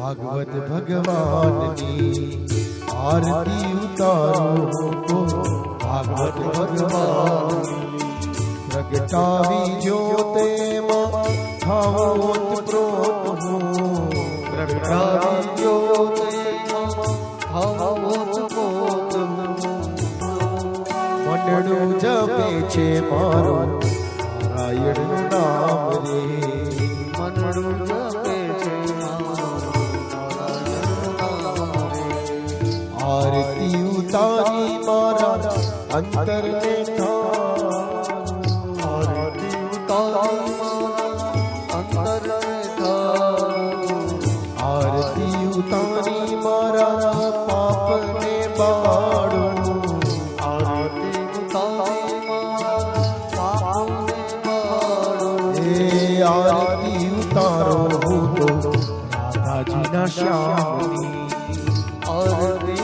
भागवत भगवान की आरती उतारो तो भागवत भगवान प्रगटावी ज्योते खावोत प्रोत हो प्रगटावी ज्योते खावोत प्रोत मंडळू जपे छे मारो नारायण नु नाम रे मंडळू जपे छे आरती उतारी मारा अंतर ने आरती उतारी मारा अंतर ने आरती उतारी मारा पाप ने बाड़ो आरती उतारी मारा पाप ने बाड़ो हे आरती उतारो तो राधा जी ना श्याम आरती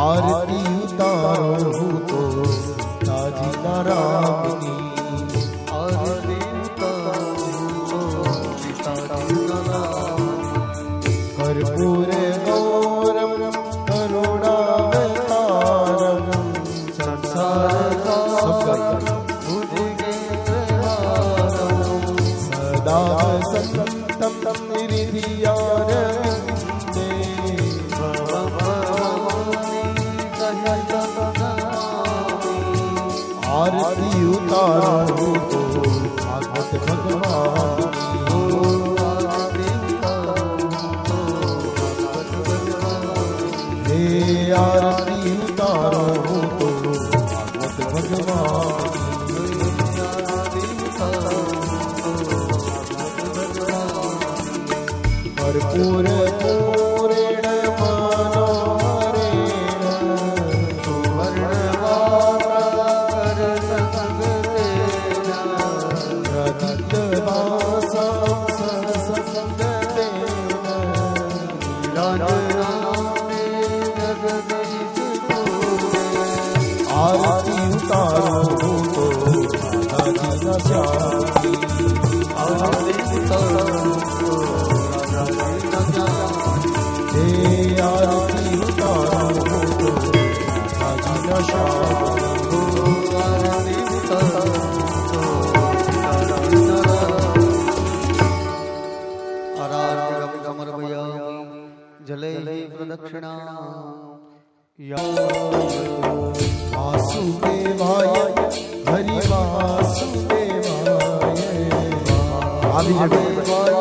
आरती उतारो तो ताजी नारायणी आरती उतारो तो ताजी नारायणी कर्पूर गौरम करुणावतारम संसार सागरम भुजगेन्द्रहारम सदा संतम हृदयारविन्दे आरती उतारो तो भागवत भगवान हे आरती उतारो तो भागवत भगवान कर्पूर पूरेण मनोहरेण सुवर्णवाकर संगतेन रदितवासं संगतेन नीलांजनामे जगदीशपूरे आरती उतारो तो राधा जी ना श्यामी आरती उतारो हे आरती उतारो तो राधा जी ना श्यामी आरती उतारो तो राधा जी ना आरती समर्पयामि जले प्रदक्षिणा वासुदेवाय हरि वासुदेवाय वासुदेवाय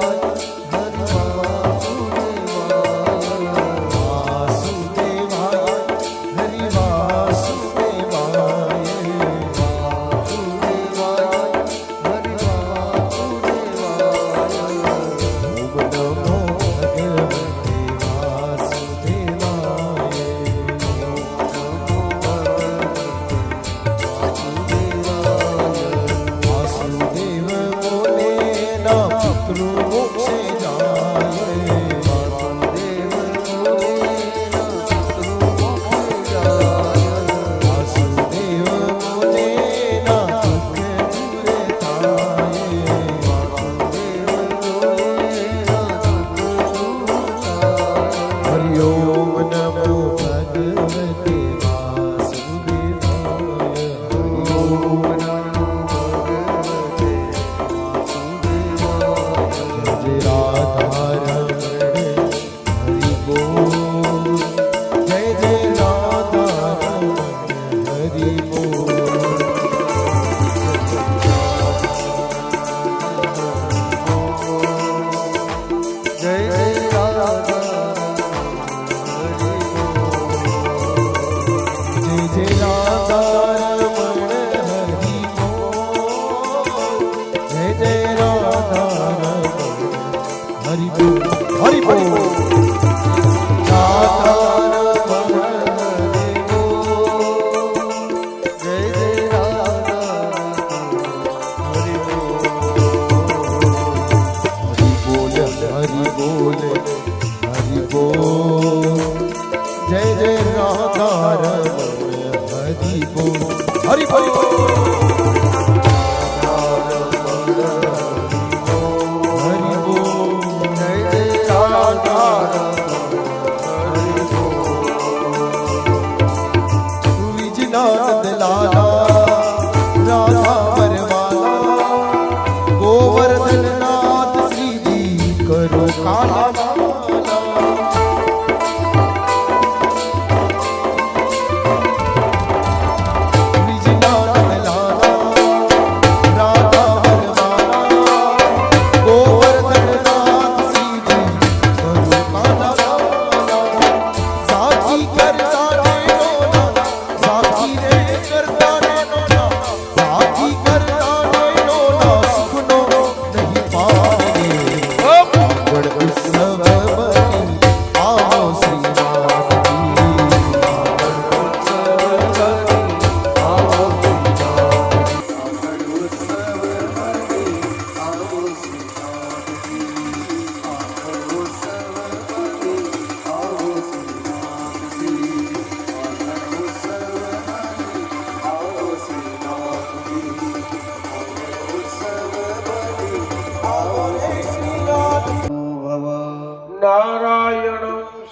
हरि बोल।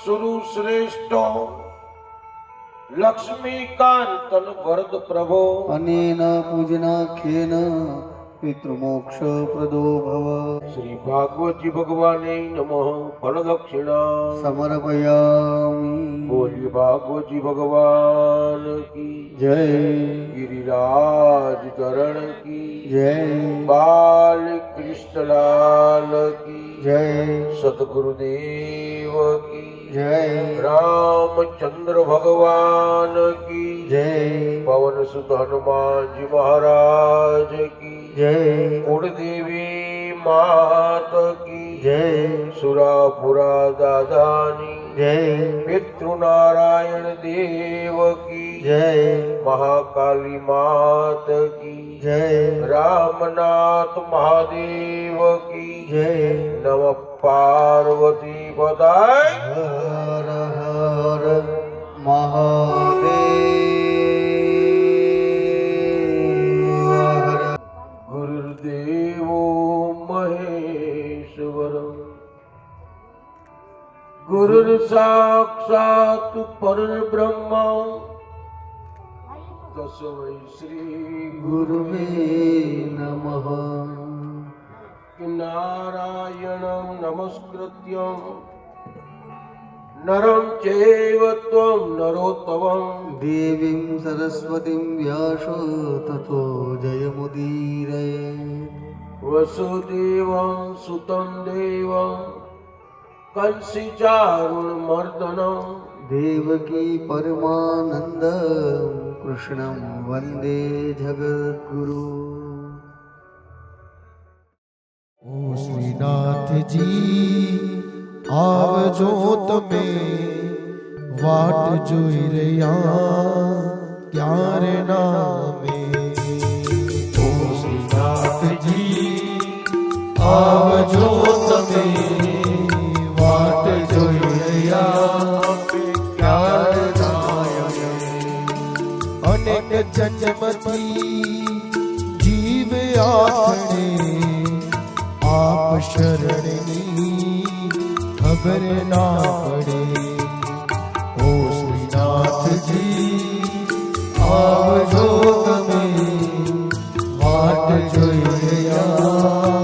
સુરુ શ્રેષ્ઠ લક્ષ્મીકાંતન વરદ પ્રભો અનેન પૂજનાખ્યેન પિતૃમોક્ષ પ્રદો ભવ. શ્રી ભાગવતજી ભગવાને નમઃ ફળ દક્ષિણા સમર્પયામિ. બોલી ભાગવતજી ભગવાન કી જય ગિરિરાજ કરણ કી જય બાલ કૃષ્ણલાલ કી જય સદગુરુદેવ કી જય રામચંદ્ર ભગવાન કી જય પવન સુત હનુમાનજી મહારાજ કી જય કુળદેવી માત કી જય સુરાપુરા દાદાની જય પિતૃનારાયણ દેવ કી જય મહાકાલી માત કી જય રામનાથ મહાદેવ કી જય નમ પાર્વતી પદાય હર હર મહાદેવ. ગુરુદેવો મહેશ્વર ગુરુર સાક્ષાત પરબ્રહ્મ તસ્मै શ્રી ગુરુવે નમઃ. નારાયણં નમસ્કૃત્યં નરં ચૈવ ત્વં નરોત્તમં દેવીં સરસ્વતીં વ્યાસો તતો જયમુદીરયે. વસુદેવં સુतं દેવં કંસીચારુણમર્દનં દેવકી પરમાનંદ કૃષ્ણં વંદે જગદ્ગુરુ. ઓ શ્રીનાથજી આવજો તમે, વાટ જોઈ રહ્યા ક્યારે નામે. ઓ શ્રીનાથજી આવજો તમે, વાટ જોઈ રહ્યા ક્યારે નામે. અનેક જન્મથી જીવ આખણે આપ શરણની ખબર ના પડે. ઓ શ્રીનાથજી આવજો તમે, વાટ જોઈ રહ્યા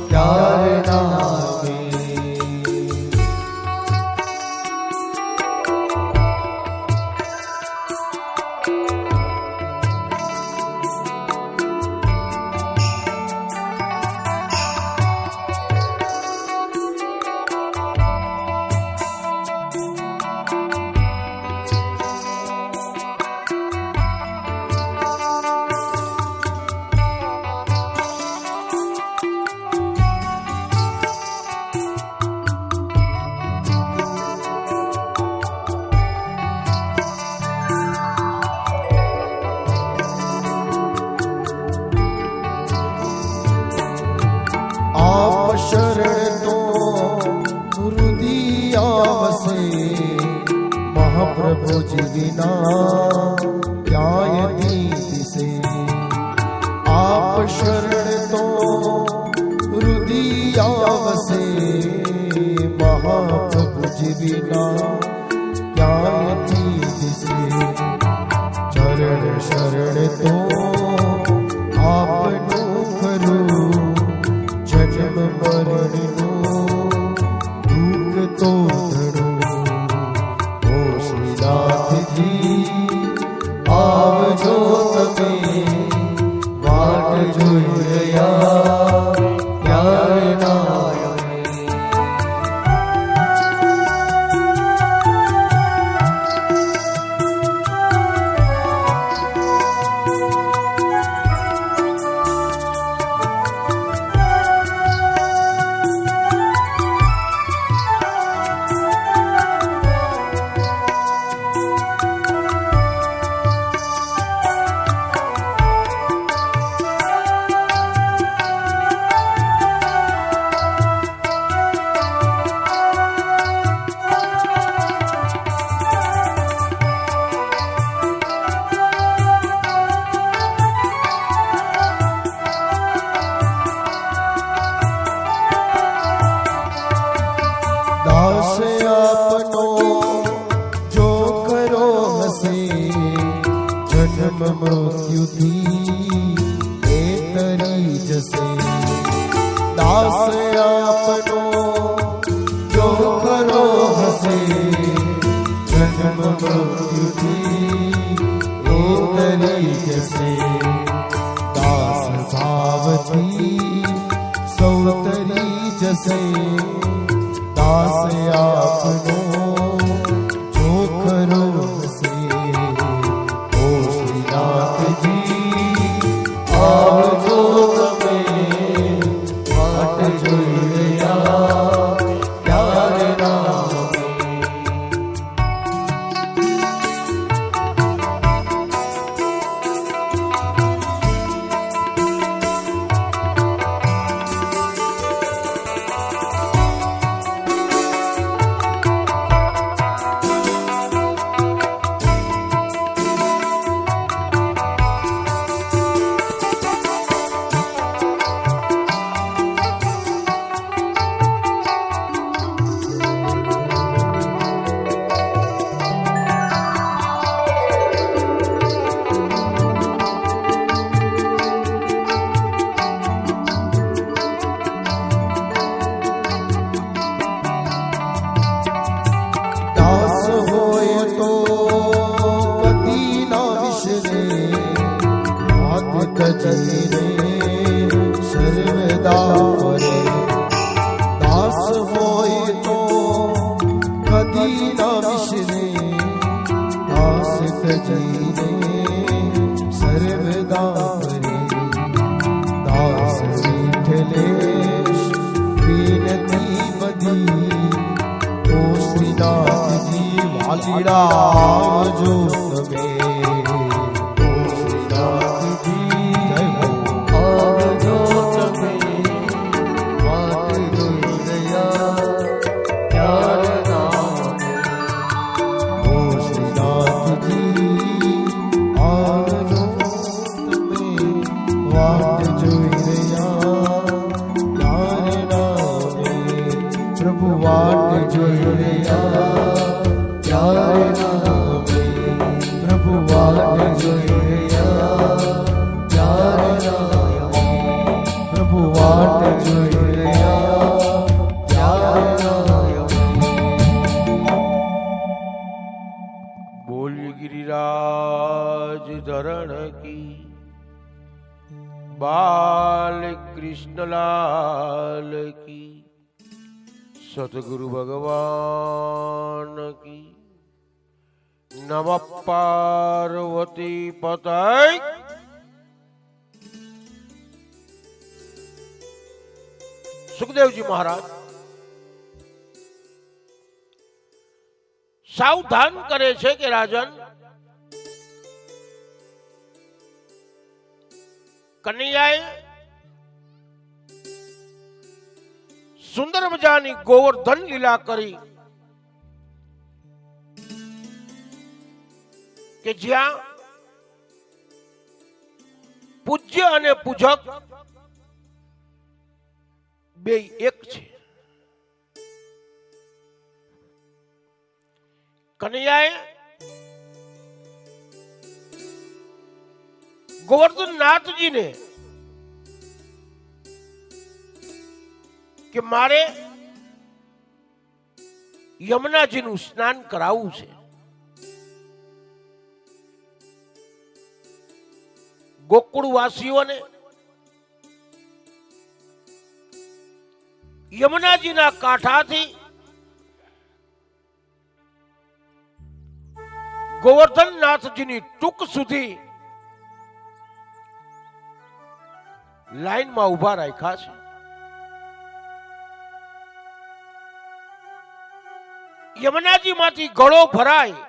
ક્યારે નામે. આપ શરણ તો હૃદય આવશે, મહાપ્રભુજી વિના ક્યાંયથી દિશે. આપ શરણ તો હૃદય આવશે, મહાપ્રભુજી વિના ક્યાંયથી દિશે. ચરણ શરણ તો આપનું ખરું, જન્મ મરણનું દુઃખ તો ધણું. ઓ શ્રીનાથજી આવજો તમે, વાટ જોઈ રહ્યા ક્યારે નામે. મૃત્યુથી એ તરી જશે. દાસ આપનો જો ખરો હશે, જન્મ મૃત્યુથી એ તરી જશે. દાસ ભાવથી સૌ તરી જશે. દાસ આપનો જો ખરો હશે. ઓ શ્રીનાથજી આવજો તમે, વાટ જોઈ રહ્યા ક્યારે ના આવે. દાસ હોય તો પતિ ના વિશરે, હાથ તજીને સર્વદા ફરે. દાસ હોય તો કદી ના વિશરે, દાસ તજીને સર્વદા ફરે. દાસ વિઠ્ઠલેશ વિનતી બધી, ઓ શ્રીનાથજી વાલીડા આવજો તમે. ઓ શ્રીનાથજી જય હો આવજો તમે. વાટ જોઈ રહ્યા ક્યારે ના આવે. ઓ શ્રીનાથજી આવજો તમે, વાટ જોઈ રહ્યા ક્યારે ના આવે. પ્રભુ વાટ જોઈ રહ્યા ક્યારે ના આવે. પ્રભુ વાટ જોઈ રહ્યા ક્યારે ના આવે. પ્રભુ વાટ જોઈ રહ્યા ક્યારે ના આવે. બોલી गिरिराज धरण की, बाल कृष्ण लाल की, सतगुरु भगवान की. नमः पार्वती पतये. सुखदेवजी महाराज सावधान करे છે કે રાજન, કનૈયાએ સુંદર મજાની ગોવર્ધન લીલા કરી કે જ્યાં પૂજ્ય અને પૂજક બે એક છે. કનૈયાએ ગોવર્ધનનાથજીને કે મારે યમુનાજીનું સ્નાન કરાવવું છે. ગોકુળવાસીઓને યમુનાજીના કાંઠાથી ગોવર્ધનનાથજીની ટૂંક સુધી લાઈનમાં ઉભા રાખ્યા છે. યમુનાજી માંથી ગળો ભરાય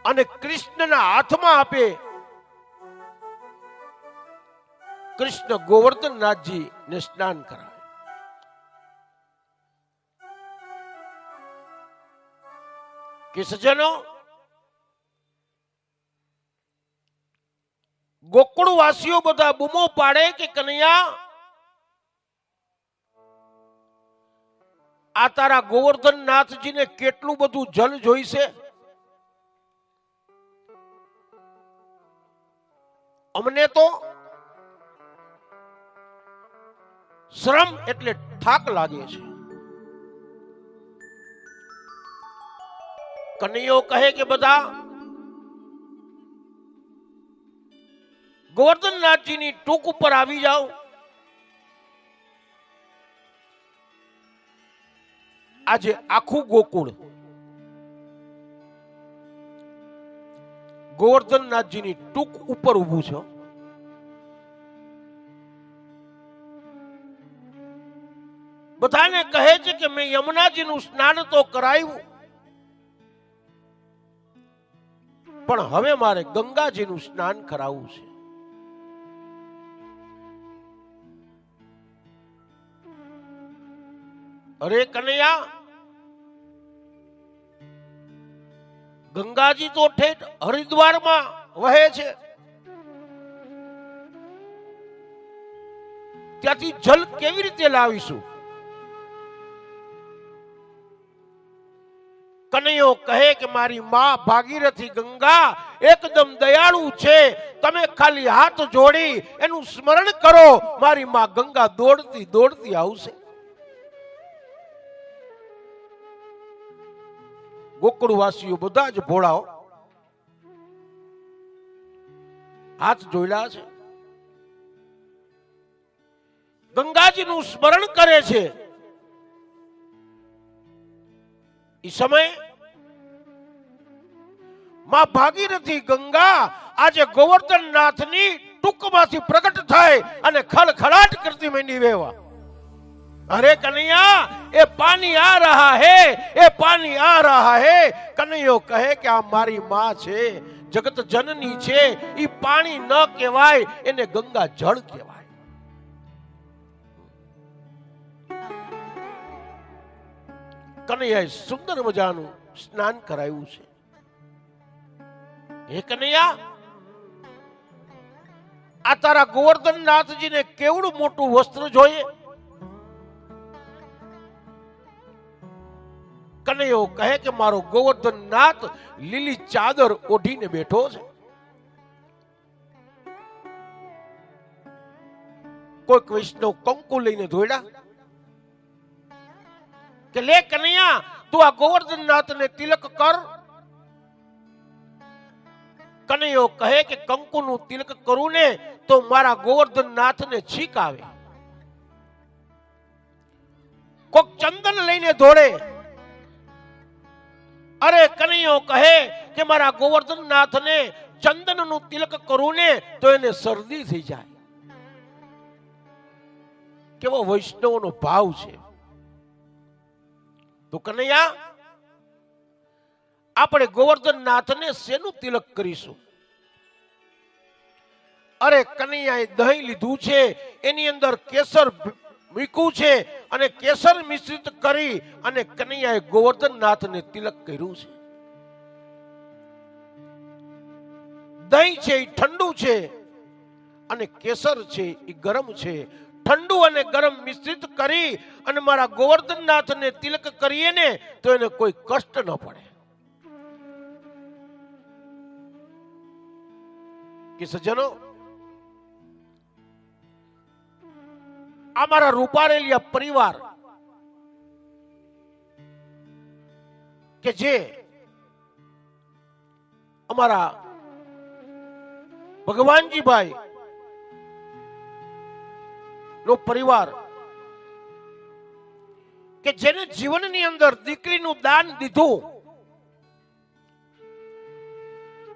અને કૃષ્ણના હાથમાં આપે. કૃષ્ણ ગોવર્ધનનાથજી ને સ્નાન કરાવે. કે સજ્જનો, ગોકુળવાસીઓ બધા બૂમો પાડે કે કનૈયા આ તારા ગોવર્ધનનાથજીને કેટલું બધું જલ જોઈશે. અમને તો શ્રમ એટલે થાક લાગે છે. કનૈયો કહે કે બધા ગોવર્ધનનાથજીની ટૂંક ઉપર આવી જાઓ. આજે આખું ગોકુળ ગોવર્ધનનાથજીની ટૂંક ઉપર ઊભું છે. બધાને કહે છે કે મેં યમુનાજીનું સ્નાન તો કરાવ્યું, પણ હવે મારે ગંગાજીનું સ્નાન કરાવવું છે. અરે કનૈયા, ગંગાજી તો ઠેઠ હરિદ્વારમાં વહે છે, ત્યાંથી જલ કેવી રીતે લાવીશું? કનૈયો કહે કે મારી માં ભાગીરથી ગંગા એકદમ દયાળુ છે, તમે ખાલી હાથ જોડી એનું સ્મરણ કરો, મારી માં ગંગા દોડતી દોડતી આવશે. ગોકુળવાસીઓ બધા જ ભોળાઓ હાથ જોડ્યા છે, ગંગાજીનું સ્મરણ કરે છે. એ સમય માં ભાગીરથી ગંગા આજે ગોવર્ધનનાથની ટૂંકમાંથી પ્રગટ થાય અને ખળખળાટ કરતી માંડી વહેવા. अरे कन्हैया, ये पानी आ रहा है, ये पानी आ रहा है. कन्हैयो कहे कि आ मारी मां छे, जगत जननी छे. ई पानी न कहेवाय, એને ગંગા જળ કહેવાય. કનૈયાએ સુંદર મજાનું સ્નાન કરાવ્યું છે. હે કનૈયા, આ તારા ગોવર્ધનનાથજીને કેવડું મોટું વસ્ત્ર જોઈએ? કનૈયો કહે કે મારો ગોવર્ધનનાથ લીલી ચાદર ઓઢીને બેઠો છે. કોઈક વૈષ્ણવ કંકુ લઈને ધોયડા કે લે કનૈયા, તું આ ગોવર્ધનનાથને તિલક કર. કનૈયો કહે કે કંકુનું તિલક કરું ને તો મારા ગોવર્ધનનાથને છીક આવે. કોક ચંદન લઈને ધોળે. અરે કનૈયો કહે કે મારા ગોવર્ધનનાથને ચંદનનું તિલક કરું ને તો એને શરદી થઈ જાય. કેવો વૈષ્ણવનો ભાવ છે. તો કનૈયા, આપણે ગોવર્ધનનાથને શેનું તિલક કરીશું? અરે કનૈયાએ દહીં લીધું છે, એની અંદર કેસર મૂક્યું છે અને કેસર મિશ્રિત કરી અને કનૈયાએ ગોવર્ધનનાથને તિલક કર્યું છે. દહીં છે એ ઠંડુ છે અને કેસર છે એ ગરમ છે. ઠંડુ અને ગરમ મિશ્રિત કરી અને મારા ગોવર્ધનનાથને તિલક કરીએ ને તો એને કોઈ કષ્ટ ન પડે. કે સજ્જનો, અમારા રૂપારેલિયા પરિવાર કે જે અમારા ભગવાનજીભાઈ નો પરિવાર કે જેને જીવનની અંદર દીકરીનું દાન દીધું,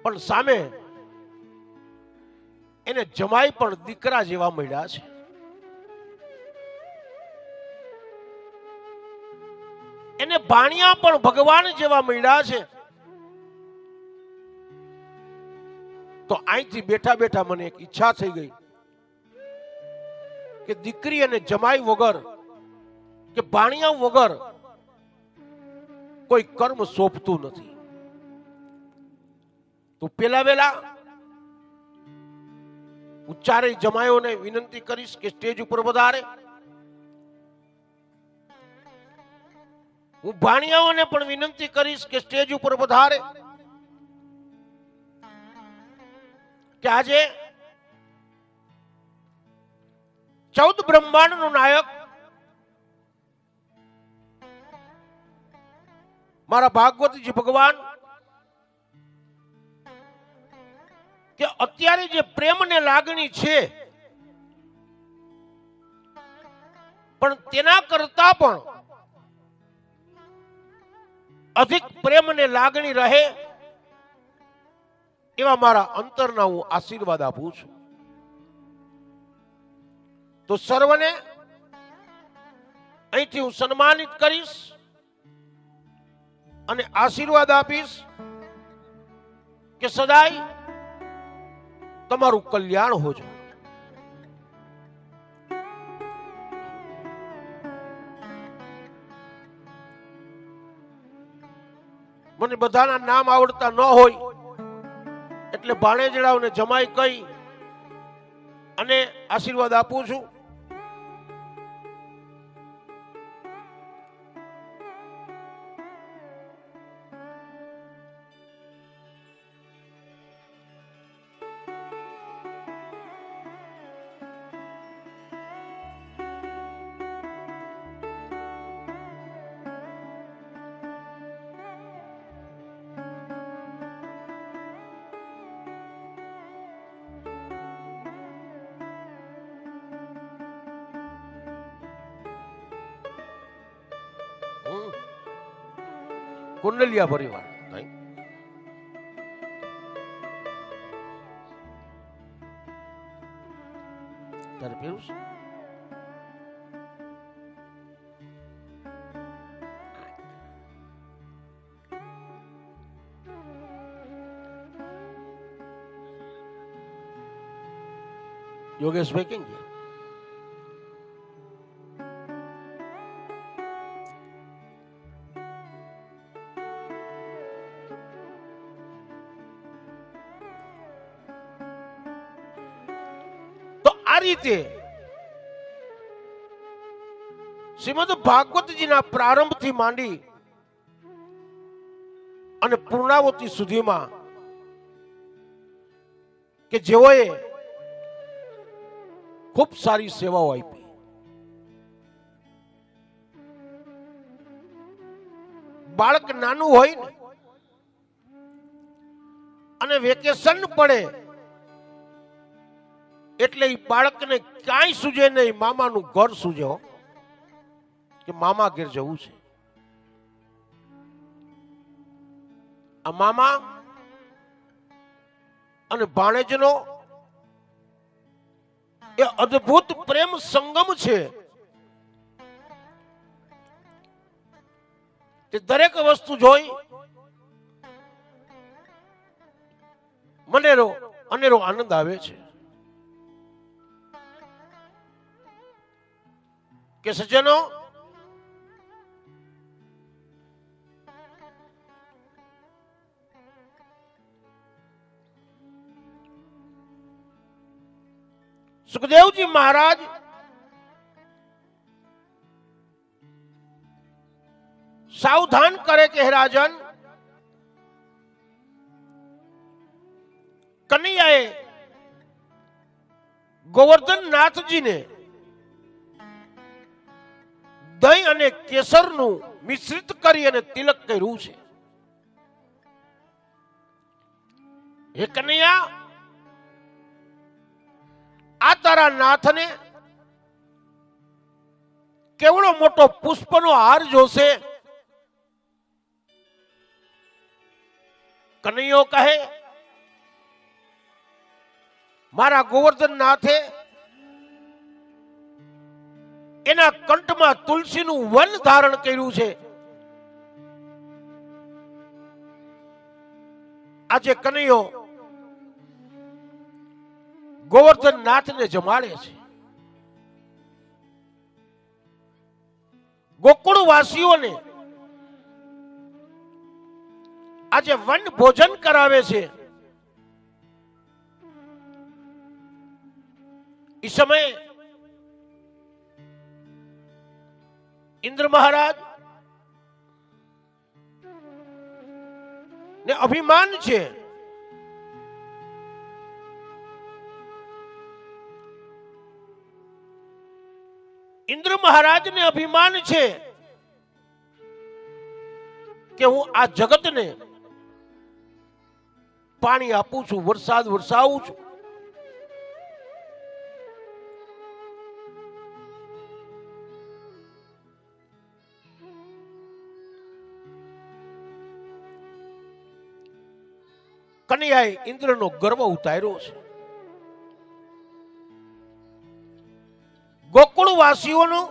પણ સામે એને જમાઈ પણ દીકરા જેવા મળ્યા છે. એને ભાણિયા પણ ભગવાન જેવા મળ્યા છે. તો અહીંથી બેઠા બેઠા મને એક ઈચ્છા થઈ ગઈ કે દીકરી અને જમાઈ વગર કે ભાણિયા વગર કોઈ કર્મ સોંપતું નથી. તો પેલા વેલા હું ચારેય જમાઈઓને વિનંતી કરીશ કે સ્ટેજ ઉપર વધારે. હું ભાણિયાઓને પણ વિનંતી કરીશ કે સ્ટેજ ઉપર વધારે. કે આજે 14 બ્રહ્માંડનો નાયક મારા ભાગવતજી ભગવાન કે અત્યારે જે પ્રેમ ને લાગણી છે, પણ તેના કરતા પણ અધિક પ્રેમ ને લાગણી રહે એવા મારા અંતરના હું આશીર્વાદ આપું છું. તો સર્વને અહીંથી હું સન્માનિત કરીશ અને આશીર્વાદ આપીશ કે સદાય તમારું કલ્યાણ હોજો. મને બધાના નામ આવડતા ન હોય એટલે ભાણેજડાઓને જમાઈ કહી અને આશીર્વાદ આપું છું. કુંડલિયા પરિવાર તારે પીવું છે? યોગેશભાઈ કેમ ગયા? આ રીતે શ્રીમદ ભાગવતજીના પ્રારંભથી માંડી અને પૂર્ણાવતી સુધીમાં કે જેઓએ ખૂબ સારી સેવાઓ આપી, બાળક નાનું હોય ને અને વેકેશન પડે એટલે એ બાળકને ક્યાંય સૂજે નહીં, મામાનું ઘર સૂજે કે મામા ઘેર જવું છે. આ મામા અને ભાણેજનો એ અદ્ભુત પ્રેમ સંગમ છે. તે દરેક વસ્તુ જોઈ મને અનેરો આનંદ આવે છે કે સજ્જનો સુખદેવજી મહારાજ સાવધાન કરે કે હે રાજન, કનૈયાએ ગોવર્ધન નાથજીને દહીં અને કેસરનું મિશ્રિત કરી અને તિલક કર્યું છે. હે કનૈયા, આ તારા નાથને કેવડો મોટો પુષ્પનો હાર જોશે. કનૈયો કહે, મારા ગોવર્ધન નાથે એના કંઠમાં તુલસીનું વન ધારણ કર્યું છે. આજે કનૈયો ગોવર્ધન નાથને જમાડે છે. ગોકુળ વાસીઓને આજે વન ભોજન કરાવે છે. એ સમયે ઇન્દ્ર મહારાજ ને અભિમાન છે. ઇન્દ્ર મહારાજને અભિમાન છે કે હું આ જગતને પાણી આપું છું, વરસાદ વરસાવું છું. કનૈયાએ ઇન્દ્રનો ગર્વ ઉતાર્યો છે. ગોકુળવાસીઓનું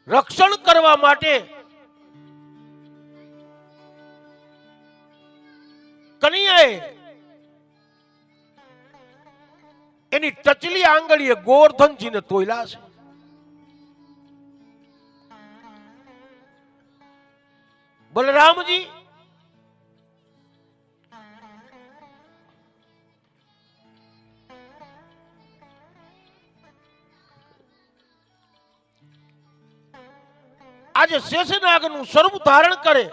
રક્ષણ કરવા માટે કનૈયાએ એની ટચલી આંગળીએ ગોવર્ધનજીને તોયલા છે. બલરામજી આજે શેષનાગનું સ્વરૂપ ધારણ કરે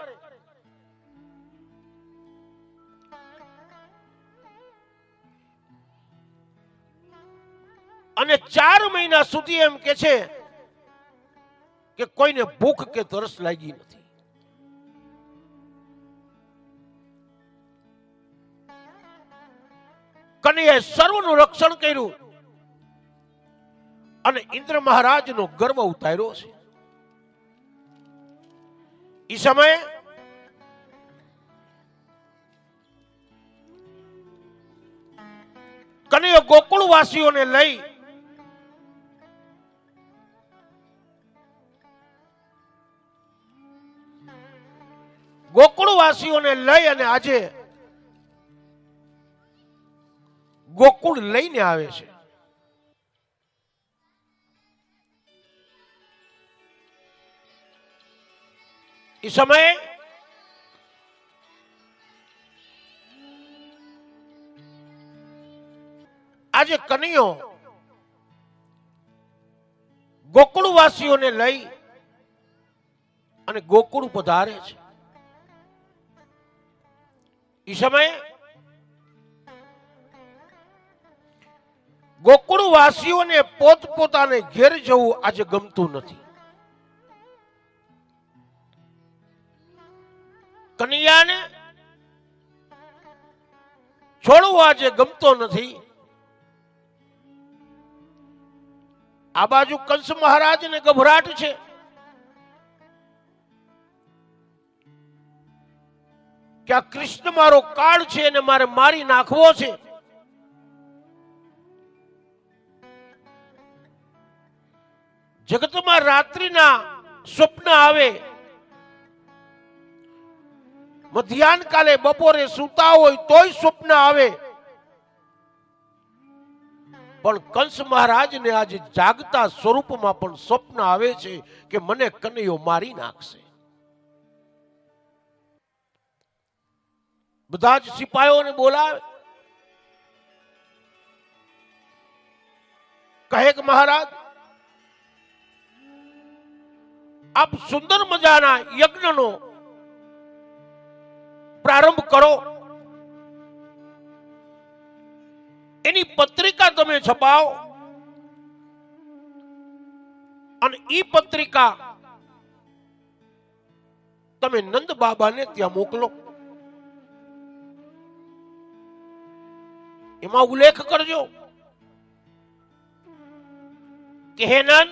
અને 4 મહિના સુધી એમ કે છે કે કોઈને ભૂખ કે તરસ લાગી નથી. કનૈયાએ સર્વનું રક્ષણ કર્યું અને ઇન્દ્ર મહારાજનો ગર્વ ઉતાર્યો છે. એ સમયે કનૈયો ગોકુળવાસીઓને લઈ અને આજે ગોકુળ લઈને આવે છે. એ સમયે આજે કનૈયો ગોકુળવાસીઓને લઈ અને ગોકુળ પધારે છે. એ સમયે ગોકુળવાસીઓને પોતપોતાને ઘેર જવું આજે ગમતું નથી. કનૈયાને છોડવું આજે ગમતો નથી. આ બાજુ કંસ મહારાજને ગભરાટ છે કે આ કૃષ્ણ મારો કાળ છે અને મારે મારી નાખવો છે. જગતમાં રાત્રિના સ્વપ્ન આવે, મધ્યાહન કાલે બપોરે સૂતા હોય તોય સ્વપ્ન આવે, પણ કંસ મહારાજને આજે જાગતા સ્વરૂપમાં પણ સ્વપ્ન આવે છે કે મને કનૈયો મારી નાખશે. બધા જ સિપાહીઓને બોલાવે, કહે કે મહારાજ આપ સુંદર મજાના યજ્ઞનો પ્રારંભ કરો, એની પત્રિકા તમે છપાવો અને ઈ પત્રિકા તમે નંદ બાબાને ત્યાં મોકલો. એમાં ઉલ્લેખ કરજો કે હે નંદ,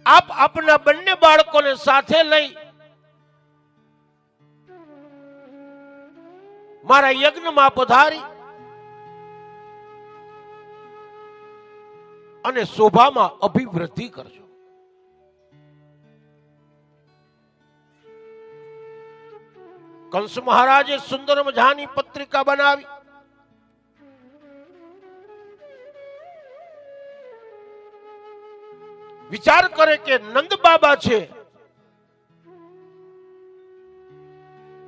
આપ આપના બંને બાળકોને સાથે લઈ મારા યજ્ઞમાં પધારી અને શોભામાં અભિવૃદ્ધિ કરજો. કંસ મહારાજે સુંદર મજાની પત્રિકા બનાવી. વિચાર કરે કે નંદ બાબા છે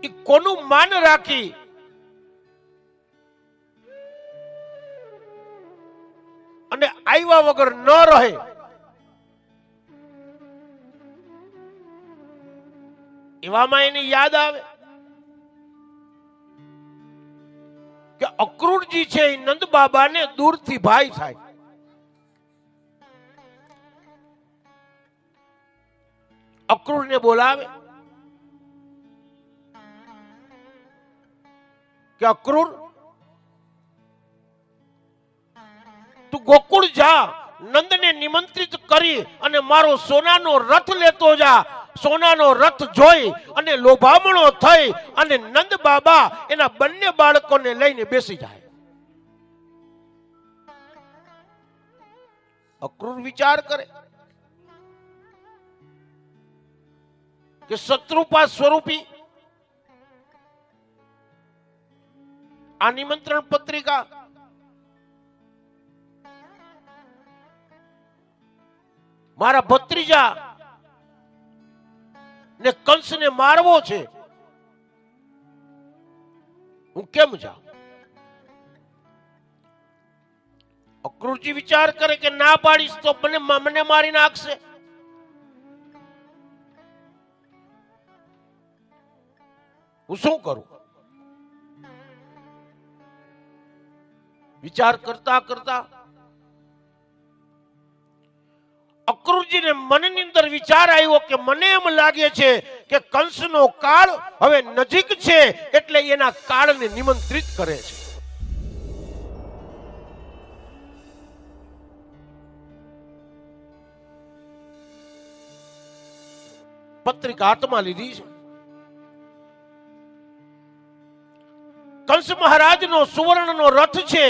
એ કોનું માન રાખી અને આવ્યા વગર ન રહે. એવામાં એને યાદ આવે કે અક્રૂરજી છે એ નંદ બાબાને દૂરથી ભાઈ થાય. અક્રૂરને બોલાવે કે અક્રૂર, તું ગોકુળ જા, નંદને નિમંત્રિત કરી અને મારો સોનાનો રથ લેતો જા. સોનાનો રથ જોઈ અને લોભામણો થઈ અને નંદ બાબા એના બંને બાળકોને લઈને બેસી જાય. અક્રૂર વિચાર કરે કે શત્રુપા સ્વરૂપી આ નિમંત્રણ પત્રિકા મારા ભત્રીજા ને કંસને મારવો છે, હું કેમ જાઉં? અક્રૂરજી વિચાર કરે કે ના પાડીશ તો મને મારી નાખશે. હું શું કરું? વિચાર કરતા કરતા અક્રૂરજીને મનની અંદર વિચાર આવ્યો કે મને એમ લાગે છે કે કંસનો કાળ હવે નજીક છે, એટલે એના કાળને નિમંત્રિત કરે છે. પત્રિકા હાથમાં લીધી છે. કંસ મહારાજનો સુવર્ણનો રથ છે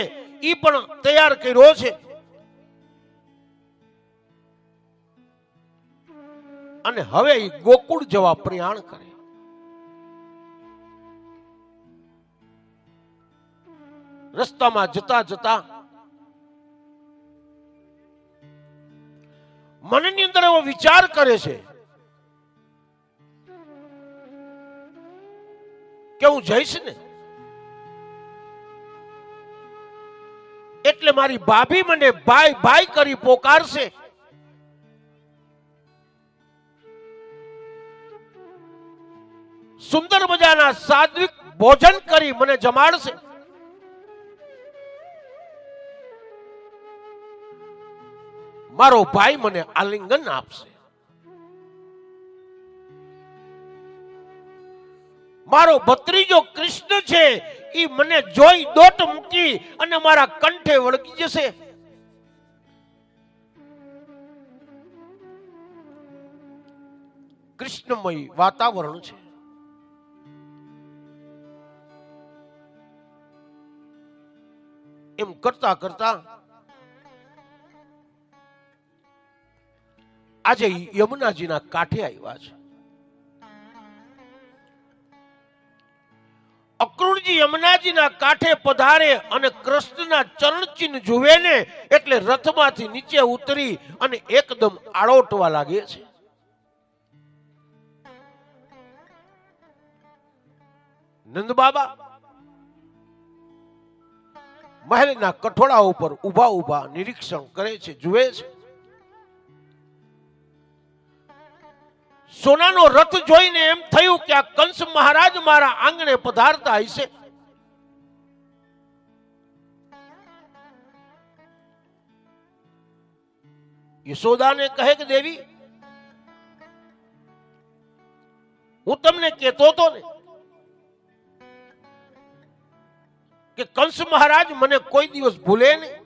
એ પણ તૈયાર કર્યો છે અને હવે એ ગોકુળ જવા પ્રયાણ કરે. રસ્તામાં જતા જતા મનની અંદર એવો વિચાર કરે છે કે હું જઈશ ને એટલે મારી ભાભી મને ભાઈ ભાઈ કરી પોકારશે. સુંદર મજાના સાત્વિક ભોજન કરી મને જમાડશે. મારો ભાઈ મને આલિંગન આપશે. મારો ભત્રીજો કૃષ્ણ છે એ મને જોઈ દોટ મૂકી અને મારા કંઠે વળગી જશે. કૃષ્ણમય વાતાવરણ છે. એમ કરતા કરતા આજે યમુનાજીના કાંઠે આવ્યા છે. અક્રૂરજી યમુનાજીના કાંઠે પધારે અને કૃષ્ણના ચરણચિહ્ન જુએ ને એટલે રથમાંથી નીચે ઉતરી અને એકદમ આળોટવા લાગે છે. નંદ બાબા મહેલના કઠોળા ઉપર ઉભા ઉભા નિરીક્ષણ કરે છે, જુએ છે. સોનાનો રથ જોઈને એમ થયું કે આ કંસ મહારાજ મારા આંગણે પધારતા હશે. યશોદાને કહે કે દેવી, હું તમને કહેતો હતો ને કે કંસ મહારાજ મને કોઈ દિવસ ભૂલે નહીં.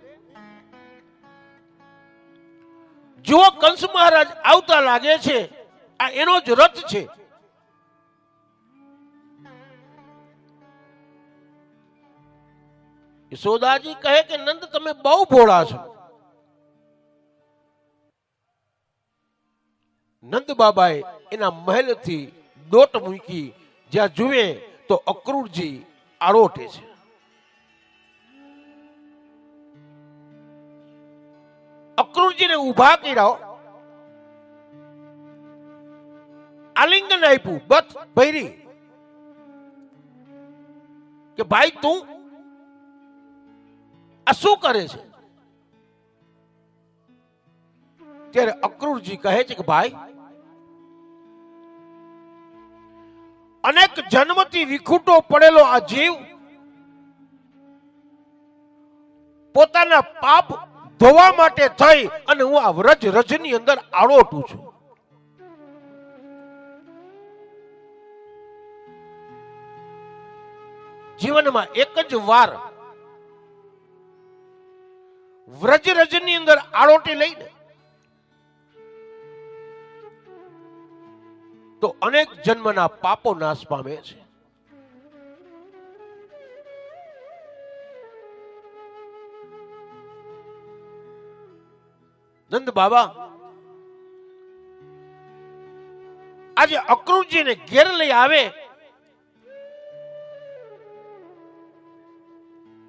જો કંસ મહારાજ આવતા લાગે છે, આ એનો જ રથ છે. યશોદાજી કહે કે નંદ તમે બહુ ભોળા છો. નંદ બાબાએ એના મહેલથી દોટ મૂકી, જ્યાં જુએ તો અક્રૂરજી આરોટે છે. અક્રૂરજીને ઉભા કર્યા, આલિંગન આપ્યું, બત ભરી કે ભાઈ તું આ શું કરે છે? ત્યારે અક્રૂરજી કહે છે કે ભાઈ, અનેક જન્મથી વિખૂટો પડેલો આ જીવ પોતાના પાપ ધોવા માટે થઈ અને હું આ વ્રજ રજની અંદર આળોટું છું. જીવનમાં એક જ વાર વ્રજ રજની અંદર આળોટી લઈને તો અનેક જન્મના પાપો નાશ પામે છે. નંદ બાબા આજે અક્રૂરજીને ઘેર લઈ આવે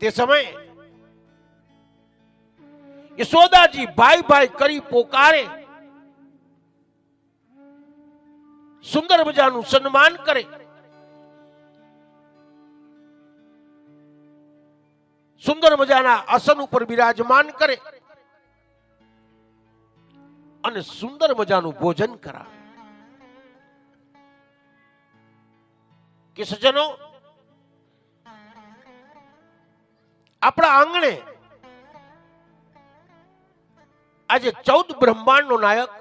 તે સમયે યશોદાજી ભાઈ ભાઈ કરી પોકારે, સુંદર મજાનું સન્માન કરે, સુંદર મજાના આસન ઉપર બિરાજમાન કરે અને સુંદર મજાનું ભોજન કરાવે. કે સજ્જનો, આપણા આંગણે આજે 14 બ્રહ્માંડનો નાયક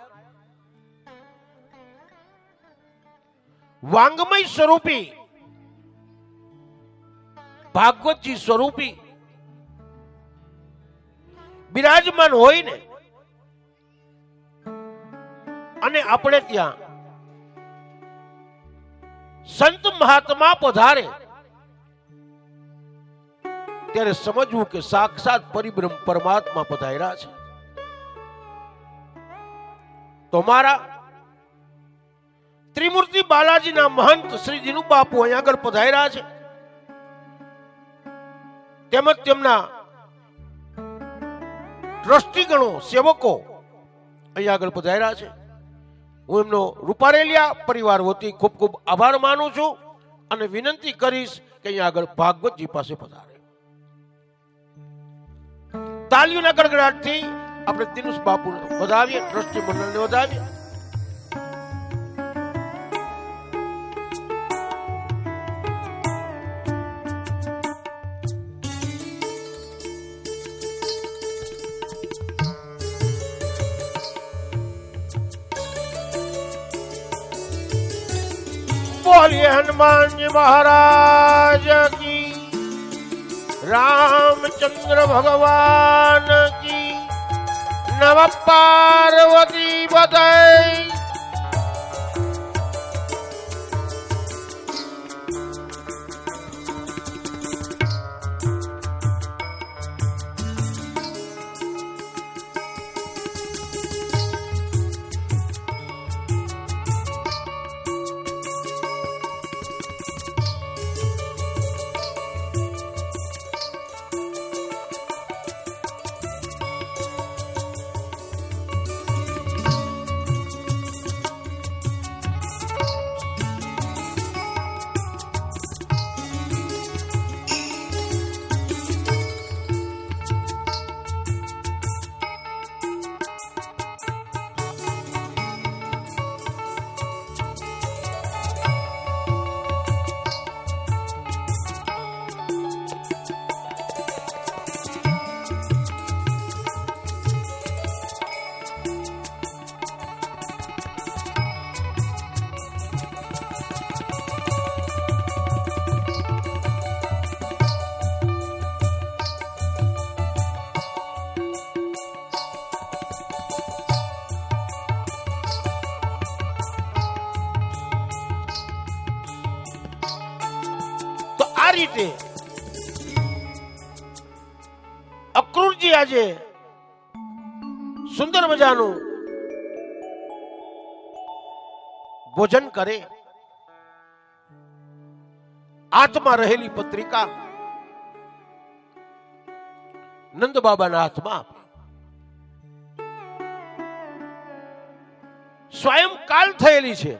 વાંગમય સ્વરૂપી ભાગવતજી સ્વરૂપી બિરાજમાન હોય ને, અને આપણે ત્યાં સંત મહાત્મા પધારે ત્યારે સમજવું કે સાક્ષાત પરિબ્રહ્મ પરમાત્મા પધાર્યા છે. તો મારા ત્રિમૂર્તિ બાલાજીના મહંત શ્રી જીનુ બાપુ અહીંયા આગળ પધાર્યા છે, તેમજ તેમના ટ્રસ્ટીગણો સેવકો અહીંયા આગળ પધાર્યા છે. હું એમનો રૂપારેલિયા પરિવાર વતી ખૂબ ખૂબ આભાર માનું છું અને વિનંતી કરીશ કે અહીંયા આગળ ભાગવતજી પાસે પધારે. તાલીઓના ગડગડાટથી આપણે દિનુસ બાપુને વધાવીએ, ટ્રસ્ટી મંડળને વધાવીએ. बोलिए हनुमान जी महाराज की, रामचंद्र भगवान की, नमः पार्वती बधाई. આ રીતે અક્રૂરજી આજે સુંદર મજાનું ભોજન કરે, હાથમાં રહેલી પત્રિકા નંદ બાબાના હાથમાં આપે. સ્વયં કાલ થયેલી છે.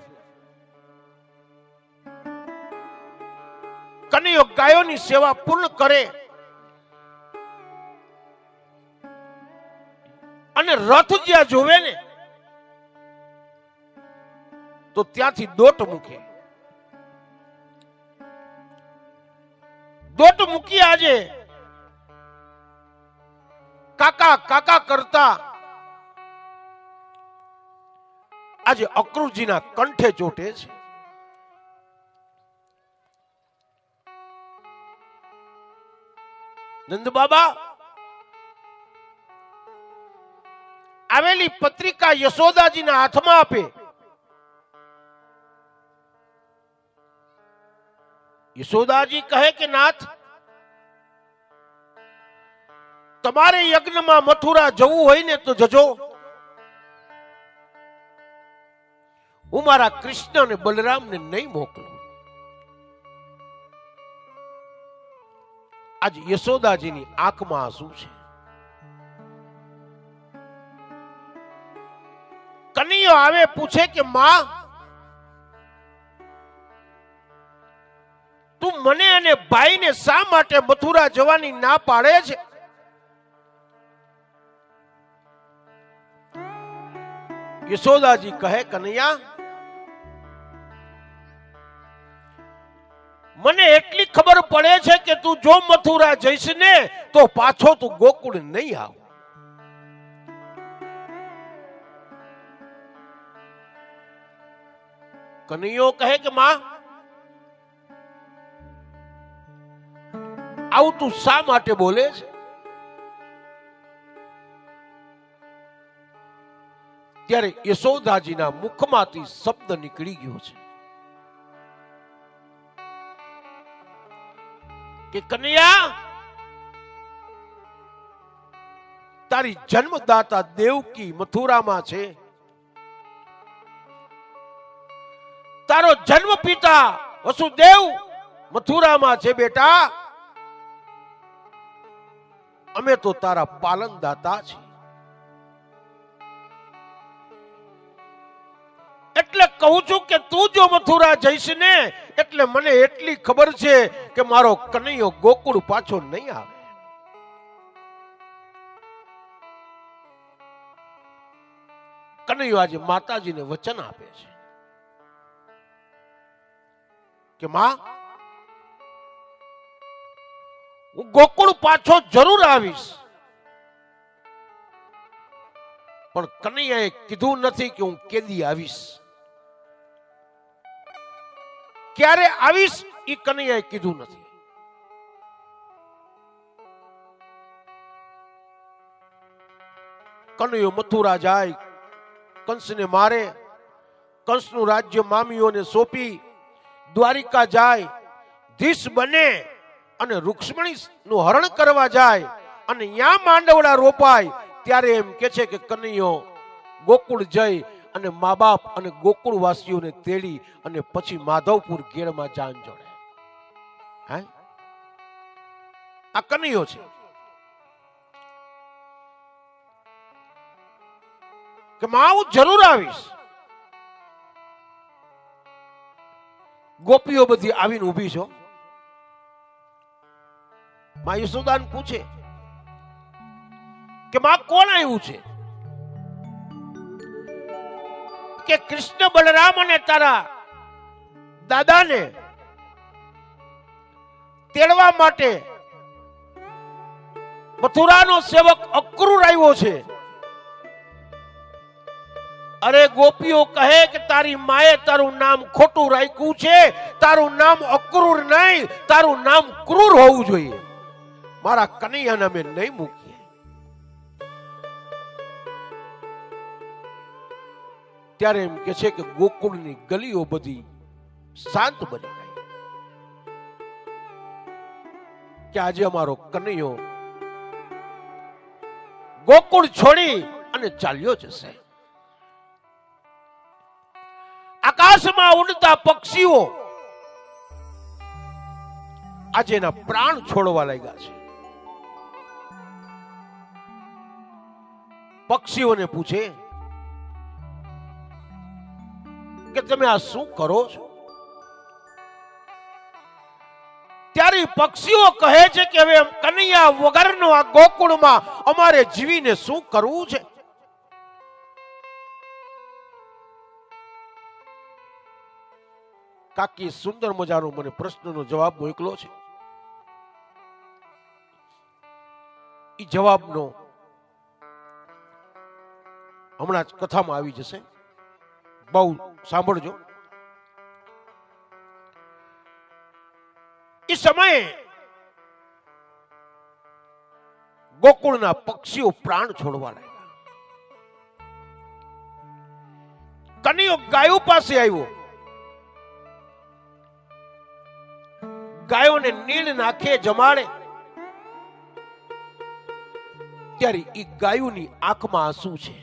કનૈયો ગાયોની સેવા પૂર્ણ કરે અને રથ જ્યાં જોવે ને તો ત્યાંથી દોટ મૂકે. દોટ મૂકી આજે કાકા કાકા કરતા આજે અક્રૂરજીના કંઠે ચોટે છે. નંદ બાબા આવેલી પત્રિકા યશોદાજીના હાથમાં આપે. યશોદાજી કહે કે નાથ, તમારે યજ્ઞમાં મથુરા જવું હોય ને તો જજો. હું મારા કૃષ્ણ અને બલરામને નહીં મોકલું. આજ યશોદાજીની આંખમાં આંસુ છે. કનૈયો આવે પૂછે કે માં, તું મને અને ભાઈને શા માટે મથુરા જવાની ના પાડે છે? યશોદાજી કહે, કનૈયા, મને એટલી ખબર પડે છે કે તું જો મથુરા જઈશ ને તો પાછો તું ગોકુળ નહીં આવ. કનૈયો કહે કે માં, આવું તું શા માટે બોલે છે? ત્યારે યશોદાજીના મુખમાંથી શબ્દ નીકળી ગયો છે કે કનૈયા, તારી જન્મદાતા દેવકી મથુરામાં છે. તારો જન્મ પિતા વસુદેવ મથુરામાં છે. બેટા, અમે તો તારા પાલનદાતા છીએ. એટલે કહું છું કે તું જો મથુરા જઈશ ને એટલે મને એટલી ખબર છે કે મારો કનૈયો ગોકુળ પાછો નહીં આવે. કનૈયો આજે માતાજીને વચન આપે છે કે માં, હું ગોકુળ પાછો જરૂર આવીશ. પણ કનૈયાએ કીધું નથી કે હું કેદી આવીશ. ક્યારે આવીશ એ કનૈયાએ કીધું નથી. કનૈયો મથુરા જાય, કંસને મારે, કંસનું રાજ્ય મામીઓને સોંપી દ્વારિકા જાય, ધીસ બને અને રૂક્ષ્મણી નું હરણ કરવા જાય અને ત્યાં માંડવડા રોપાય. ત્યારે એમ કે છે કે કનૈયો ગોકુળ જઈ અને મા બાપ અને ગોકુળ વાસીઓને તેડી અને પછી માધવપુર ગેરમાં જાન જોડે. આ કનૈયો છે કે માં, હું જરૂર આવીશ. ગોપીઓ બધી આવીને ઊભી છો. માં યશોદાન પૂછે કે માં, કોણ આવ્યું છે? કે કૃષ્ણ બલરામ અને તારા દાદાને તેડવા માટે મથુરાનો સેવક અક્રૂર આવ્યો છે. અરે ગોપીઓ કહે કે તારી માએ તારું નામ ખોટું રાખ્યું છે. તારું નામ અક્રૂર નહીં, તારું નામ ક્રૂર હોવું જોઈએ. મારા કનૈયાને અમે નહીં મૂકીએ. ત્યારે એમ કે છે કે ગોકુળની ગલીઓ બધી શાંત બની ગઈ કે આજે અમારો કનૈયો ગોકુળ છોડી અને ચાલ્યો જશે. આકાશમાં ઉડતા પક્ષીઓ આજે એના પ્રાણ છોડવા લાગ્યા છે. પક્ષીઓને પૂછે કે તમે આ શું કરો છો? ત્યારે પક્ષીઓ કહે છે કે હવે કનૈયા વગરનો આ ગોકુળમાં અમારે જીવીને શું કરવું છે? કાકી સુંદર મજાનો મને પ્રશ્નનો જવાબ મોકલો છે. એ જવાબનો હમણાં જ કથામાં આવી જશે, બહુ સાંભળજો. એ સમયે ગોકુળના પક્ષીઓ પ્રાણ છોડવા લાગ્યા. કનૈયો ગાયો પાસે આવ્યો. ગાયોને નીણ નાખે જમાડે ત્યારે એ ગાયોની આંખમાં આંસુ છે.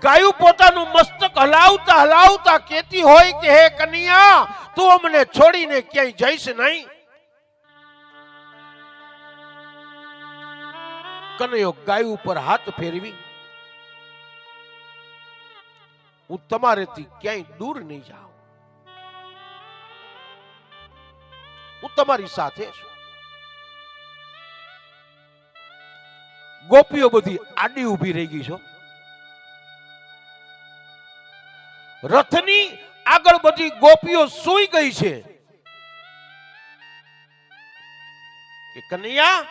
ગાયું પોતાનું મસ્તક હલાવતા હલાવતા કહેતી હોય કે હે કનૈયા, તું અમને છોડીને ક્યાંય જઈશ નહીં. કનૈયો ગાય ઉપર હાથ ફેરવી, હું તમારેથી ક્યાંય દૂર નહીં જાઉં, હું તમારી સાથે છું. ગોપીઓ બધી આડી ઊભી રહી ગઈ છો. રથની આગળ બધી ગોપીઓ સૂઈ ગઈ છે કે કનૈયા,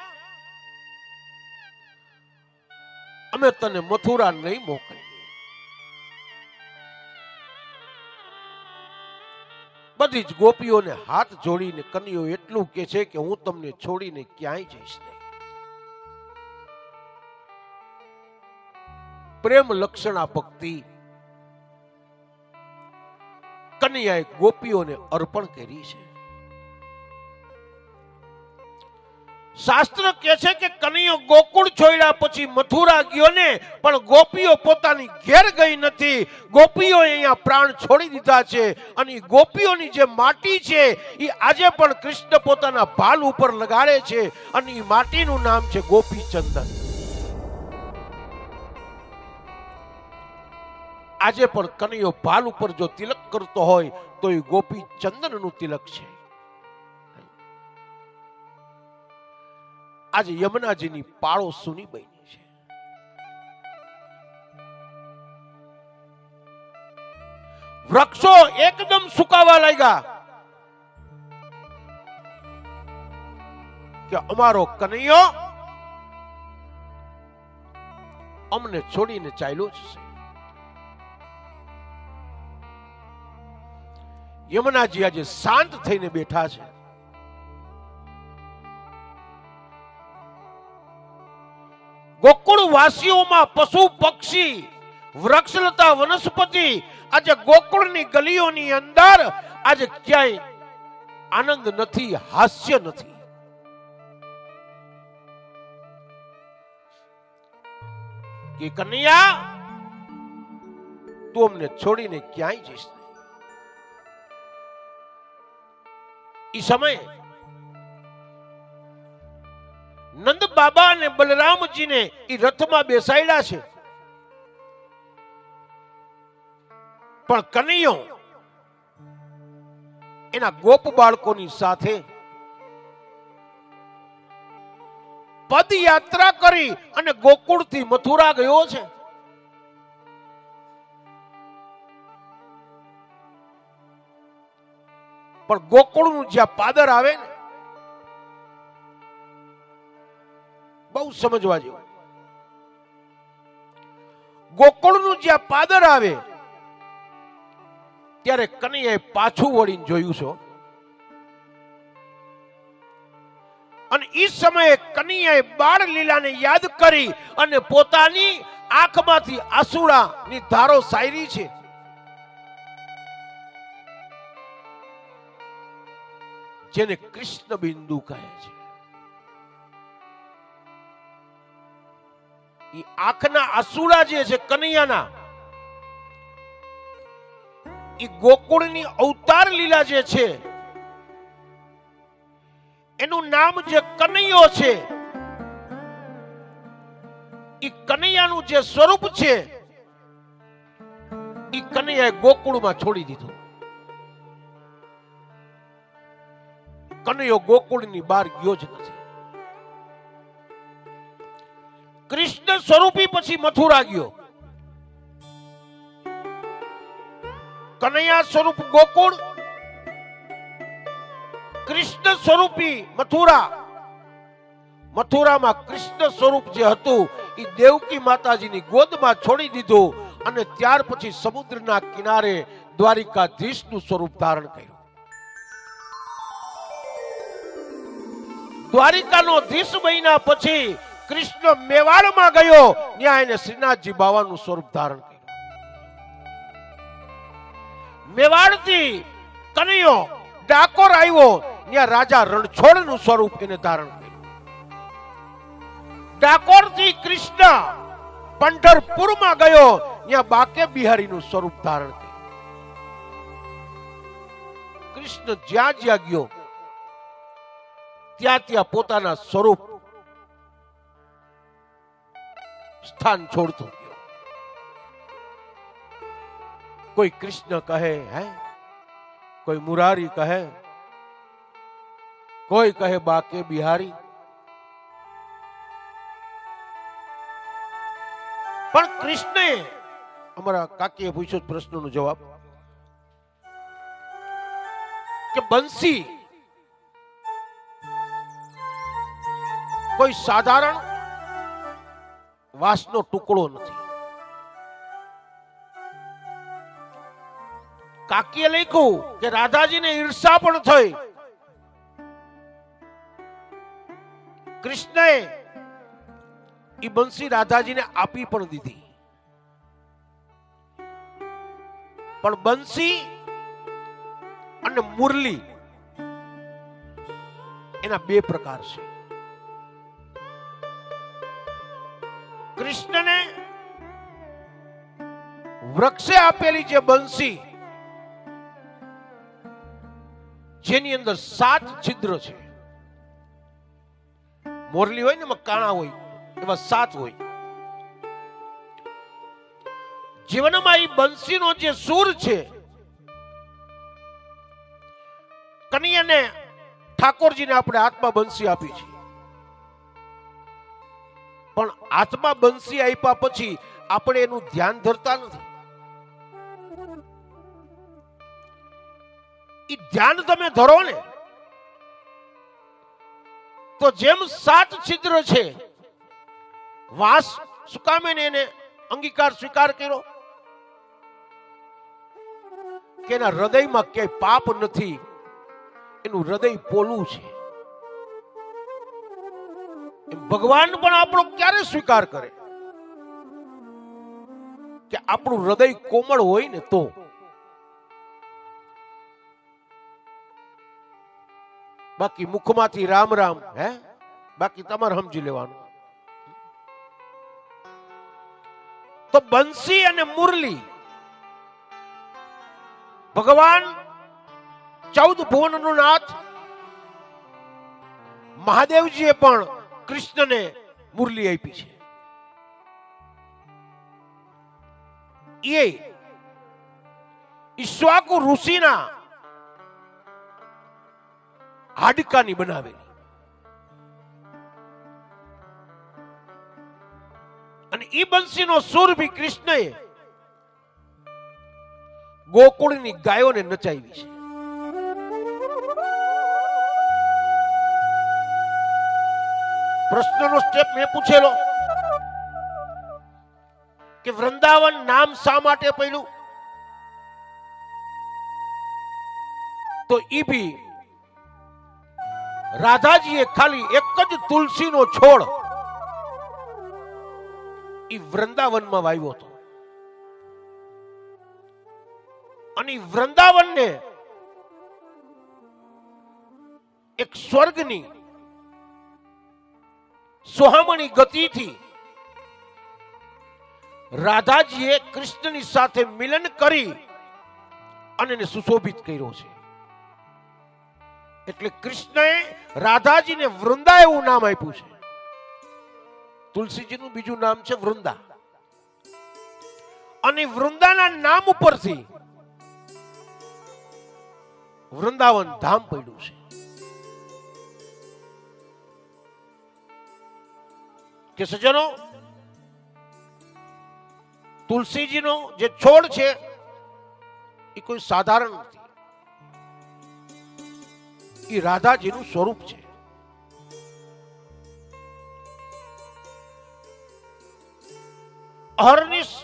અમે તને મથુરા નહીં મોકલીએ. બધી જ ગોપીઓને હાથ જોડીને કનૈયો એટલું કે છે કે હું તમને છોડીને ક્યાંય જઈશ નહીં. પ્રેમ લક્ષણા ભક્તિ કનૈયાએ ગોપીઓને અર્પણ કરી છે. શાસ્ત્ર કહે છે કે કનૈયો ગોકુળ છોડ્યા પછી મથુરા ગયો ને, પણ ગોપીઓ પોતાની ઘેર ગઈ નથી. ગોપીઓ અહીંયા પ્રાણ છોડી દીધા છે. અને ગોપીઓની જે માટી છે એ આજે પણ કૃષ્ણ પોતાના ભાલ ઉપર લગાડે છે, અને એ માટીનું નામ છે ગોપી ચંદન. આજે પણ કનૈયો ભાલ ઉપર જો તિલક કરતો હોય તો એ ગોપી ચંદનનું તિલક છે. આજે યમુનાજીની પાળો સૂની બની છે. વૃક્ષો એકદમ સુકાવા લાગ્યા કે અમારો કનૈયો અમને છોડીને ચાલ્યો છે. યમુનાજી આજે શાંત થઈને બેઠા છે. ગોકુળ વાસીઓમાં પશુ પક્ષી વૃક્ષલતા વનસ્પતિ આજે ગોકુળની ગલીઓની અંદર આજે ક્યાંય આનંદ નથી, હાસ્ય નથી. કે કનૈયા, તું અમને છોડીને ક્યાંય જઈશ. એ સમયે નંદ બાબા અને બલરામજીને એ રથમાં બેસાડ્યા છે, પણ કનૈયો એના ગોપ બાળકોની સાથે પદયાત્રા કરી અને ગોકુળથી મથુરા ગયો છે. પણ ગોકુળનું જ્યાં પાદર આવે ને, બહુ સમજવા જેવું. ગોકુળનું જ્યાં પાદર આવે ત્યારે કનૈયાએ પાછું વળીને જોયું છે. અને એ સમયે કનૈયાએ બાળ લીલાને યાદ કરી અને પોતાની આંખમાંથી આંસુડાની ધારો સાયરી છે. જેને કૃષ્ણ બિંદુ કહે છે. એ આંખના આંસુડા જે છે કનૈયાના, એ ગોકુળની અવતાર લીલા જે છે એનું નામ જે કનૈયો છે, એ કનૈયાનું જે સ્વરૂપ છે એ કનૈયાએ ગોકુળમાં છોડી દીધું. કનૈયો ગોકુળની બહાર ગયો જ નથી. કૃષ્ણ સ્વરૂપી પછી મથુરા ગયો. કનૈયા સ્વરૂપ ગોકુળ, કૃષ્ણ સ્વરૂપી મથુરા. મથુરામાં કૃષ્ણ સ્વરૂપ જે હતું એ દેવકી માતાજીની ગોદમાં છોડી દીધો અને ત્યાર પછી સમુદ્રના કિનારે દ્વારિકાધીશનું સ્વરૂપ ધારણ કર્યું. દ્વારિકાનો ધીશ બન્યા પછી કૃષ્ણ મેવાડમાં ગયો, ત્યાં એને શ્રીનાથજી બાવાનું સ્વરૂપ ધારણ કર્યું. મેવાડથી કનૈયો ડાકોર આવ્યો, ત્યાં રાજા રણછોડનું સ્વરૂપ એને ધારણ કર્યું. ડાકોરથી કૃષ્ણ પંઢરપુરમાં ગયો, ત્યાં બાકે બિહારીનું સ્વરૂપ ધારણ કર્યું. કૃષ્ણ જ્યાં જ્યાં ગયો ત્યાં ત્યાં પોતાના સ્વરૂપ સ્થાન છોડતો ગયો. કોઈ કૃષ્ણ કહે હે, કોઈ મુરારી કહે, કોઈ કહે બાકે બિહારી. પણ કૃષ્ણે, અમારા કાકીએ પૂછ્યો પ્રશ્નનો જવાબ કે બંસી કોઈ સાધારણ વાંસનો ટુકડો નથી. કાકીએ લખ્યું કે રાધાજીને ઈર્ષા પણ થઈ. કૃષ્ણએ ઈ બંસી રાધાજીને આપી પણ દીધી. પણ બંસી અને મુરલી એના બે પ્રકાર છે. કૃષ્ણને વૃક્ષે આપેલી જે બંસી, જેની અંદર 7 છિદ્ર છે. મોરલી હોય ને એમાં કાણા હોય, એમાં 7 હોય. જીવનમાં એ બંસીનો જે સૂર છે, કનૈયાને ઠાકોરજીને આપણે હાથમાં બંસી આપી છે. પણ હાથમાં બંસી આપ્યા પછી આપણે એનું ધ્યાન ધરતા નથી. ઈ ધ્યાન તમે ધરો ને તો જેમ 7 છિદ્ર છે, વાસ સુકામે ને એને અંગીકાર સ્વીકાર કર્યો કે એના હૃદયમાં ક્યાંય પાપ નથી, એનું હૃદય પોલું છે. ભગવાન પણ આપણો ક્યારે સ્વીકાર કરે કે આપણું હૃદય કોમળ હોય ને તો. બાકી મુખમાંથી રામ રામ હે, બાકી તમારે સમજી લેવાનું. તો બંસી અને મુરલી, ભગવાન 14 ભુવનનો નાથ મહાદેવજીએ પણ કૃષ્ણને મુરલી આપી છે. એ ઈશ્વાકુ ઋષિના હાડકાની બનાવેલી. અને ઈ બંસીનો સુર ભી કૃષ્ણએ ગોકુળની ગાયોને નચાવી છે. પ્રશ્નનો સ્ટેપ મેં પૂછેલો કે વૃંદાવન નામ શા માટે પડ્યું? તો ઈ ભી રાધાજીએ ખાલી એક જ તુલસીનો છોડ ઈ વૃંદાવનમાં વાવ્યો હતો. અને વૃંદાવનને એક સ્વર્ગની સુહામણી ગતિથી રાધાજીએ કૃષ્ણની સાથે મિલન કરી અને એને સુશોભિત કર્યો છે. એટલે કૃષ્ણએ રાધાજીને વૃંદા એવું નામ આપ્યું છે. તુલસીજીનું બીજું નામ છે વૃંદા. અને વૃંદાના નામ ઉપરથી વૃંદાવન ધામ પડ્યું છે. કે સજ્જનો, તુલસીજીનો જે છોડ છે એ કોઈ સાધારણ નથી, એ રાધાજીનું સ્વરૂપ છે. અહર્નિશ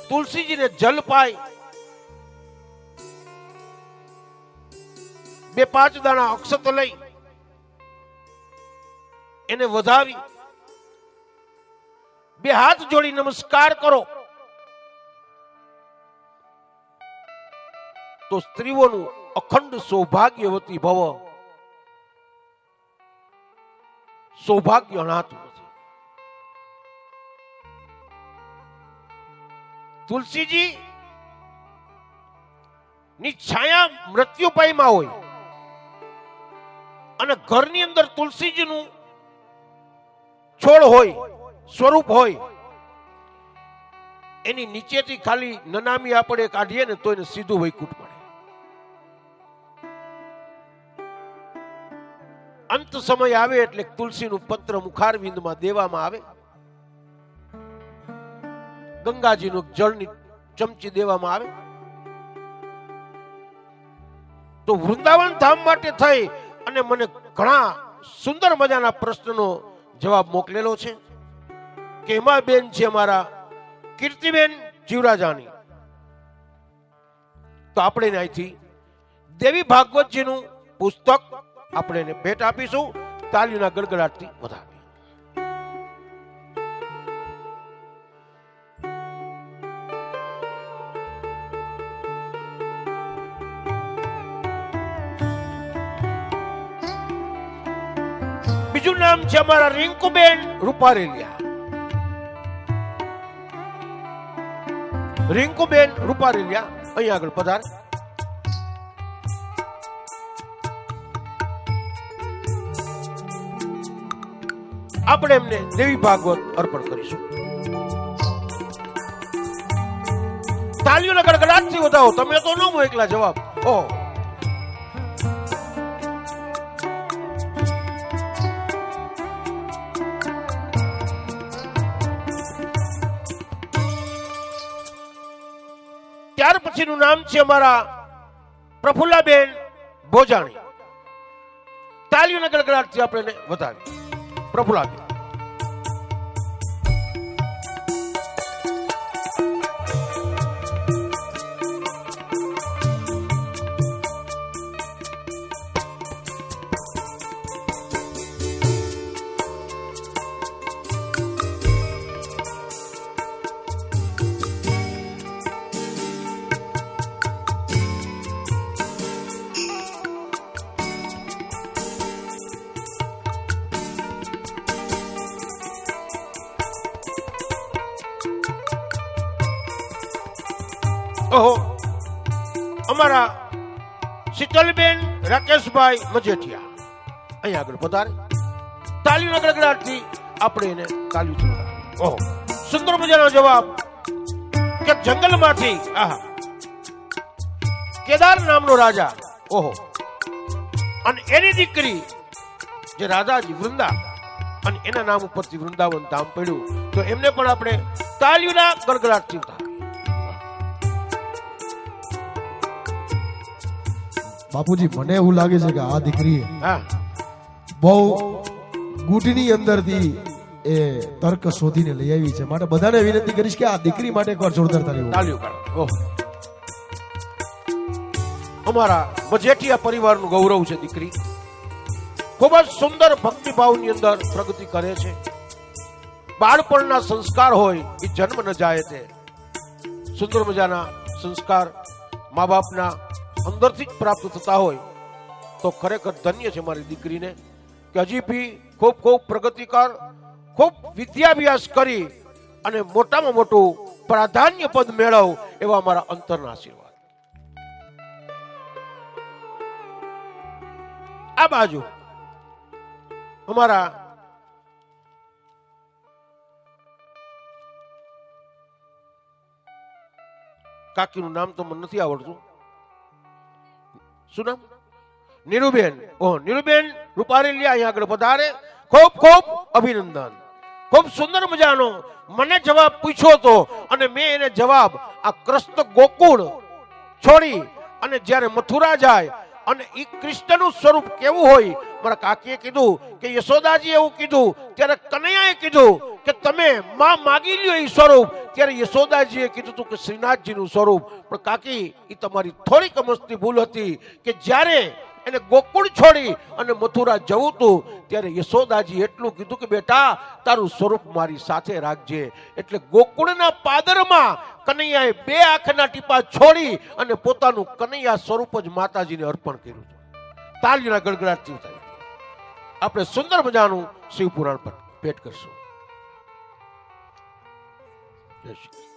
તુલસીજીને જલ પાય, 2-5 દાણા અક્ષત લઈ એને વધાવી 2 હાથ જોડી નમસ્કાર કરો તો સ્ત્રીઓનું અખંડ સૌભાગ્યવતી ભવ, સૌભાગ્ય અણાતું નથી. તુલસીજી ની છાયા મૃત્યુ પાયમાં હોય અને ઘરની અંદર તુલસીજીનું છોડ હોય, સ્વરૂપ હોય, એની નીચેથી ખાલી નનામી આપણે કાઢીએ ને તો એને સીધું વૈકુંઠ મળે. અંત સમય આવે એટલે તુલસીનું પત્ર મુખારવિંદમાં દેવામાં આવે, ગંગાજીનું જળની ચમચી દેવામાં આવે. તો વૃંદાવન ધામ માટે થઈ અને મને ઘણા સુંદર મજાના પ્રશ્નનો જવાબ મોકલેલો છે કે એમાં બેન છે અમારા કીર્તિબેન જીવરાજાની. તો આપણે અહીંથી દેવી ભાગવતજીનું પુસ્તક આપણે એને ભેટ આપીશું. તાલીના ગડગડાટથી વધાવી. બીજું નામ છે અમારા રિંકુબેન રૂપારેલિયા. રિંકુબેન રૂપારેલિયા અહીં આગળ પધાર. આપણે એમને દેવી ભાગવત અર્પણ કરીશું. તાલીઓના ગડગડાટથી વધાવો. તમે તો ન મોકલા જવાબ. ઓહ, ત્યાર પછીનું નામ છે અમારા પ્રફુલ્લાબેન ભોજાણી. તાલીઓના ગડગડાટથી આપણે વધાવી. પ્રફુલ્લાબેન ઓહો, અમારા શીતલબેન રાકેશભાઈ મજેઠિયા અહીં આગળ પધારે. તાલીઓના ગડગડાટથી આપણે એને તાલીઓ ચડાવી. ઓહો, સુંદર મજાનો જવાબ કે જંગલમાંથી આહા કેદાર નામનો રાજા, ઓહો, અને એની દીકરી જે રાજાજી વૃંદા, અને એના નામ ઉપરથી વૃંદાવન ધામ પડ્યું. તો એમને પણ આપણે તાલીઓના ગડગડાટથી ઉતારી. બાપુજી, મને એવું લાગે છે કે આ દીકરી બહુ ગૂંટની અંદરથી એ તર્ક શોધીને લઈ આવી છે. માટે બધાને વિનંતી કરીશ કે આ દીકરી માટે એકવાર જોરદાર તાલીઓ કરો. અમારા મજેઠિયા પરિવારનું ગૌરવ છે દીકરી. ખૂબ જ સુંદર ભક્તિભાવની અંદર પ્રગતિ કરે છે. બાળપણના સંસ્કાર હોય એ જન્મ ન જાય તે સુંદર મજાના સંસ્કાર મા બાપના અંદરથી જ પ્રાપ્ત થતા હોય તો ખરેખર ધન્ય છે મારી દીકરીને કે હજી બી ખૂબ ખૂબ પ્રગતિ કર, ખૂબ વિદ્યાભ્યાસ કરી અને મોટામાં મોટું પ્રાધાન્ય પદ મેળવ એવા અમારા અંતરના આશીર્વાદ. આ બાજુ અમારા કાકીનું નામ તો મને નથી આવડતું. શું નામ? નીરુબેન. ઓહ, નીરુબેન રૂપારેલિયા અહીં આગળ પધારે. ખૂબ ખૂબ અભિનંદન. ખૂબ સુંદર મજાનો મને જવાબ પૂછ્યો હતો અને મેં એને જવાબ આ કૃષ્ણ ગોકુળ છોડી અને જ્યારે મથુરા જાય અને ઈ કૃષ્ણનું સ્વરૂપ કેવું હોય મારા કાકીએ કીધું કે યશોદાજી એવું કીધું ત્યારે કનૈયાએ કીધું કે તમે માં માગી લ્યો ઈ સ્વરૂપ ત્યારે યશોદાજીએ કીધું હતું કે શ્રીનાથજીનું સ્વરૂપ પણ કાકી ઈ તમારી થોડીક મસ્તી ભૂલ હતી કે જ્યારે એને ગોકુળ છોડી અને મથુરા જવું હતું ત્યારે યશોદાજી એટલું કીધું કે બેટા તારું સ્વરૂપ મારી સાથે રાખજે એટલે ગોકુળના પાદરમાં કનૈયાએ 2 આંખના ટીપા છોડી અને પોતાનું કનૈયા સ્વરૂપ જ માતાજીને અર્પણ કર્યું હતું તાળીના ગડગડાટથી થાય આપણે સુંદર મજાનું શિવપુરાણ પર ભેટ કરશું જય શ્રી